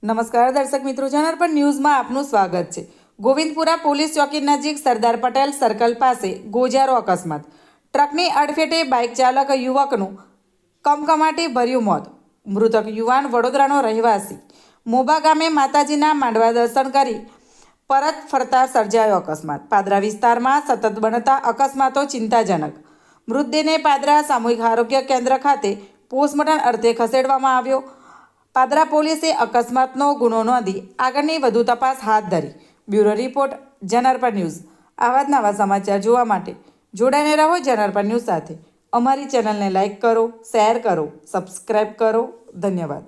નમસ્કાર દર્શક મિત્રો, જનાર્પણ ન્યૂઝમાં આપનું સ્વાગત છે। ગોવિંદપુરા પોલીસ ચોકી નજીક સરદાર પટેલ સર્કલ પાસે ગોજારો અકસ્માત। ટ્રકની અડફેટે બાઇક ચાલક યુવકનું કમકમાટી ભર્યું મોત। મૃતક યુવાન વડોદરાનો રહેવાસી મોબા ગામે માતાજીના માંડવા દર્શન કરી પરત ફરતા સર્જાયો અકસ્માત। પાદરા વિસ્તારમાં સતત બનતા અકસ્માતો ચિંતાજનક। મૃતદેહને પાદરા સામૂહિક આરોગ્ય કેન્દ્ર ખાતે પોસ્ટમોર્ટમ અર્થે ખસેડવામાં આવ્યો। પાદરા પોલીસે અકસ્માતનો ગુનો નોંધી આગળની વધુ તપાસ હાથ ધરી। Bureau report, જનાર્પણ news. આવા જ નવા સમાચાર જોવા માટે જોડાઈને રહો જનાર્પણ ન્યૂઝ સાથે। અમારી ચેનલને લાઇક કરો, શેર કરો, સબસ્ક્રાઇબ કરો। ધન્યવાદ।